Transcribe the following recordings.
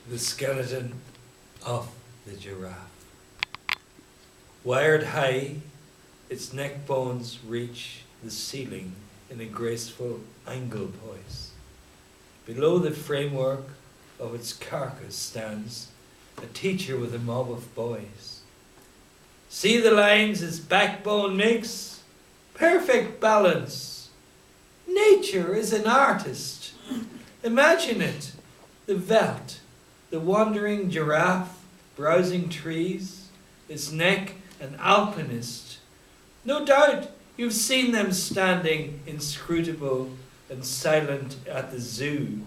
the skeleton of the giraffe. Wired high, its neck bones reach the ceiling in a graceful angle poise. Below the framework of its carcass stands a teacher with a mob of boys. See the lines its backbone makes? Perfect balance. Nature is an artist. Imagine it, the veldt, the wandering giraffe browsing trees, its neck an alpinist. No doubt you've seen them standing inscrutable and silent at the zoo.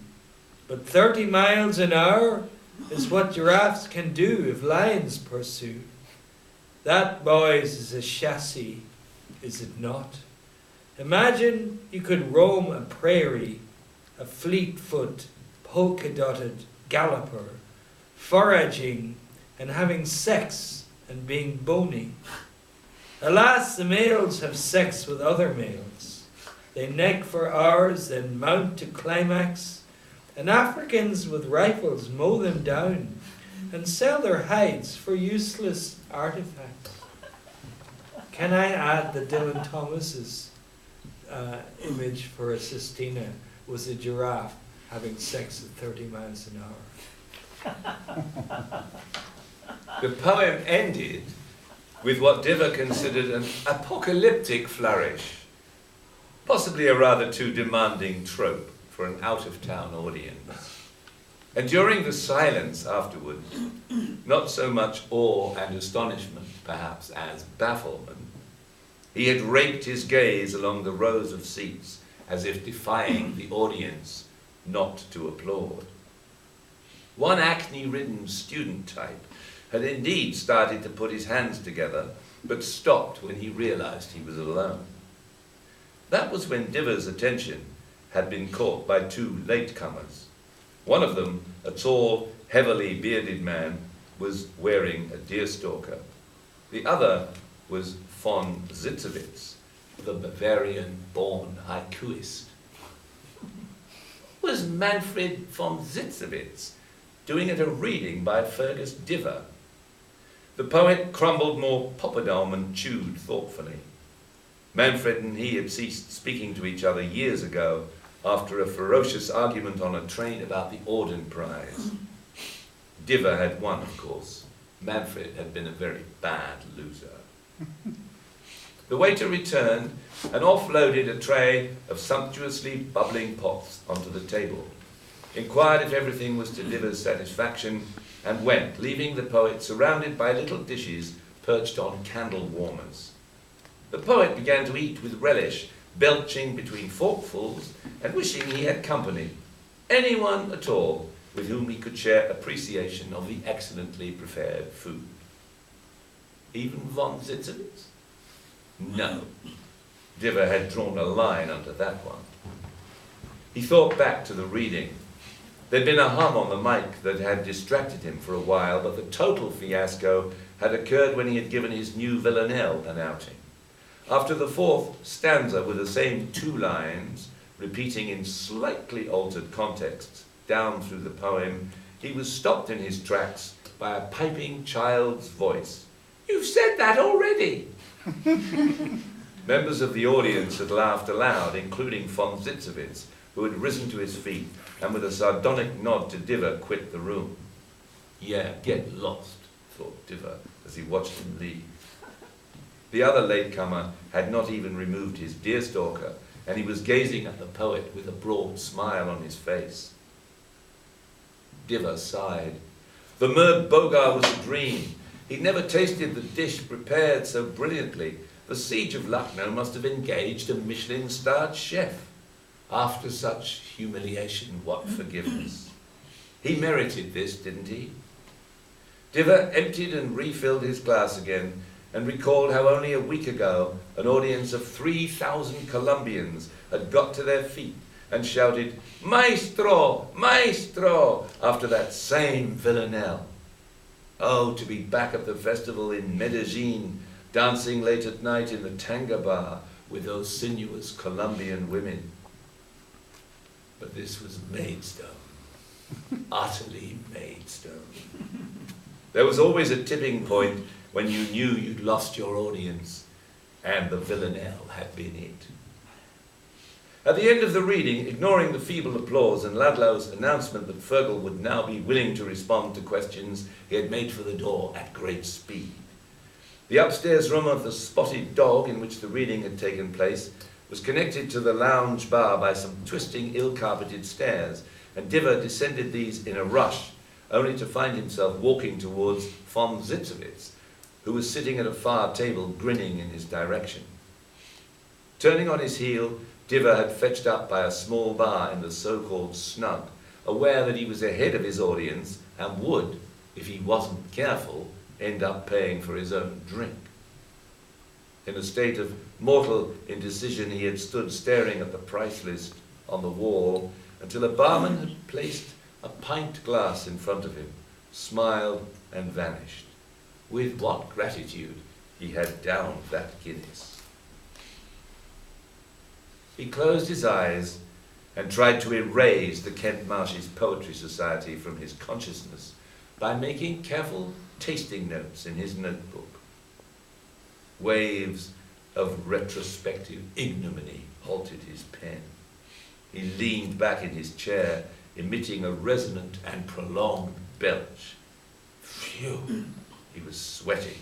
But 30 miles an hour is what giraffes can do if lions pursue. That, boys, is a chassis, is it not? Imagine you could roam a prairie, a fleet-foot, polka-dotted galloper, foraging and having sex and being bony. Alas, the males have sex with other males. They neck for hours, then mount to climax, and Africans with rifles mow them down and sell their hides for useless artifacts. Can I add that Dylan Thomas's image for a sestina was a giraffe having sex at 30 miles an hour? The poem ended with what Diver considered an apocalyptic flourish, possibly a rather too demanding trope for an out-of-town audience. And during the silence afterwards, not so much awe and astonishment, perhaps, as bafflement, he had raked his gaze along the rows of seats as if defying the audience not to applaud. One acne-ridden student type had indeed started to put his hands together, but stopped when he realized he was alone. That was when Diver's attention had been caught by two latecomers. One of them, a tall, heavily bearded man, was wearing a deerstalker. The other was von Zitzewitz, the Bavarian-born haikuist. What was Manfred von Zitzewitz doing at a reading by Fergus Diver? The poet crumbled more poppadom and chewed thoughtfully. Manfred and he had ceased speaking to each other years ago after a ferocious argument on a train about the Auden Prize. Diver had won, of course. Manfred had been a very bad loser. The waiter returned and offloaded a tray of sumptuously bubbling pots onto the table, inquired if everything was to Diver's satisfaction, and went, leaving the poet surrounded by little dishes perched on candle warmers. The poet began to eat with relish, belching between forkfuls and wishing he had company, anyone at all with whom he could share appreciation of the excellently prepared food. Even von Zitzewitz? No. Diver had drawn a line under that one. He thought back to the reading. There'd been a hum on the mic that had distracted him for a while, but the total fiasco had occurred when he had given his new villanelle an outing. After the fourth stanza with the same two lines, repeating in slightly altered contexts down through the poem, he was stopped in his tracks by a piping child's voice. "You've said that already!" Members of the audience had laughed aloud, including von Zitzewitz, who had risen to his feet and with a sardonic nod to Diver quit the room. Yeah, get lost, thought Diver as he watched him leave. The other latecomer had not even removed his deerstalker, and he was gazing at the poet with a broad smile on his face. Diver sighed. The Merg Bogar was a dream. He'd never tasted the dish prepared so brilliantly. The Siege of Lucknow must have engaged a Michelin-starred chef. After such humiliation, what forgiveness? He merited this, didn't he? Diver emptied and refilled his glass again, and recalled how only a week ago an audience of 3,000 Colombians had got to their feet and shouted, "Maestro! Maestro!" after that same villanelle. Oh, to be back at the festival in Medellin, dancing late at night in the tanga bar with those sinuous Colombian women. But this was Maidstone. utterly Maidstone. There was always a tipping point when you knew you'd lost your audience, and the villanelle had been it. At the end of the reading, ignoring the feeble applause and Ludlow's announcement that Fergal would now be willing to respond to questions, he had made for the door at great speed. The upstairs room of the Spotted Dog, in which the reading had taken place, was connected to the lounge bar by some twisting, ill-carpeted stairs, and Diver descended these in a rush, only to find himself walking towards von Zitzowitz, who was sitting at a far table grinning in his direction. Turning on his heel, Diver had fetched up by a small bar in the so-called snug, aware that he was ahead of his audience and would, if he wasn't careful, end up paying for his own drink. In a state of mortal indecision, he had stood staring at the price list on the wall until a barman had placed a pint glass in front of him, smiled and vanished. With what gratitude he had downed that Guinness. He closed his eyes and tried to erase the Kent Marshes Poetry Society from his consciousness by making careful tasting notes in his notebook. Waves of retrospective ignominy halted his pen. He leaned back in his chair, emitting a resonant and prolonged belch. Phew! He was sweating.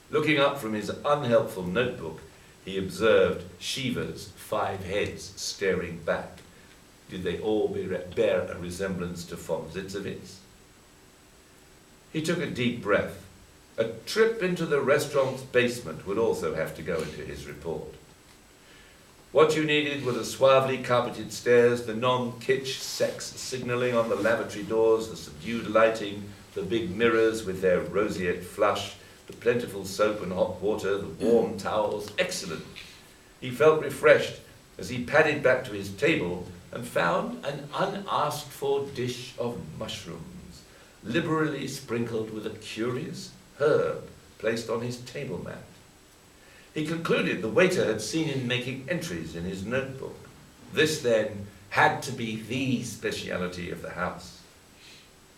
Looking up from his unhelpful notebook, he observed Shiva's 5 heads staring back. Did they all bear a resemblance to von Zitzowitz? He took a deep breath. A trip into the restaurant's basement would also have to go into his report. What you needed were the suavely carpeted stairs, the non-kitsch sex signalling on the lavatory doors, the subdued lighting, the big mirrors with their roseate flush, the plentiful soap and hot water, the warm towels. Excellent. He felt refreshed as he padded back to his table and found an unasked-for dish of mushrooms, liberally sprinkled with a curious herb placed on his table mat. He concluded the waiter had seen him making entries in his notebook. This, then, had to be the speciality of the house.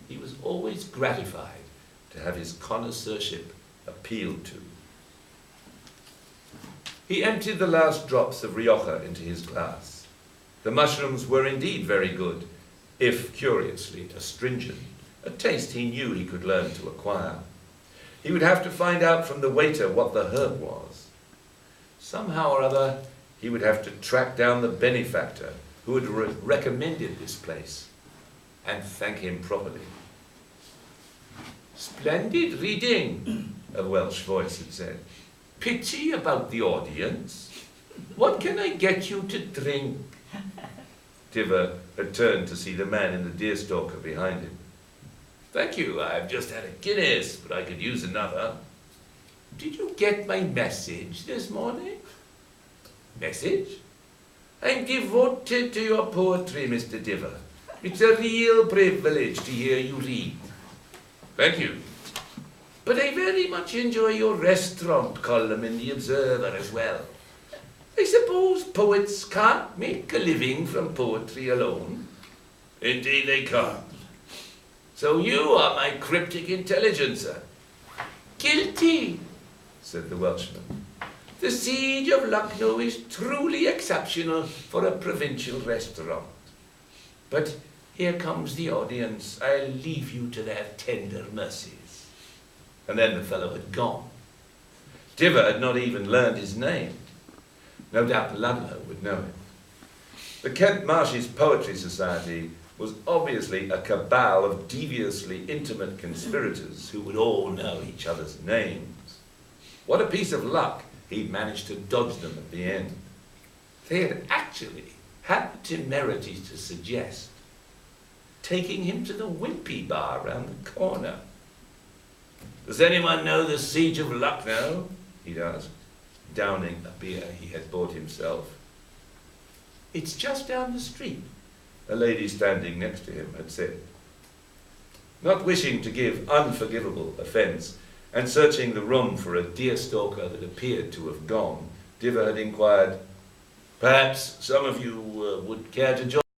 He was always gratified to have his connoisseurship appealed to. He emptied the last drops of Rioja into his glass. The mushrooms were indeed very good, if curiously astringent, a taste he knew he could learn to acquire. He would have to find out from the waiter what the herb was. Somehow or other, he would have to track down the benefactor who had recommended this place and thank him properly. "Splendid reading," a Welsh voice had said. "Pity about the audience. What can I get you to drink?" Diver had turned to see the man in the deerstalker behind him. "Thank you, I've just had a Guinness, but I could use another." "Did you get my message this morning?" "Message? I'm devoted to your poetry, Mr. Diver. It's a real privilege to hear you read." "Thank you. But I very much enjoy your restaurant column in the Observer as well. I suppose poets can't make a living from poetry alone?" "Indeed they can't. So you are my cryptic intelligencer." "Guilty," said the Welshman. "The siege of Lucknow is truly exceptional for a provincial restaurant. But here comes the audience. I'll leave you to their tender mercies." And then the fellow had gone. Diver had not even learned his name. No doubt Ludlow would know him. The Kent Marshes Poetry Society was obviously a cabal of deviously intimate conspirators who would all know each other's names. What a piece of luck he'd managed to dodge them at the end. They had actually had the temerity to suggest taking him to the Wimpy Bar round the corner. "Does anyone know the Siege of Lucknow?" he'd asked, downing a beer he had bought himself. "It's just down the street," a lady standing next to him had said. Not wishing to give unforgivable offence, and searching the room for a deerstalker that appeared to have gone, Diver had inquired, "Perhaps some of you would care to join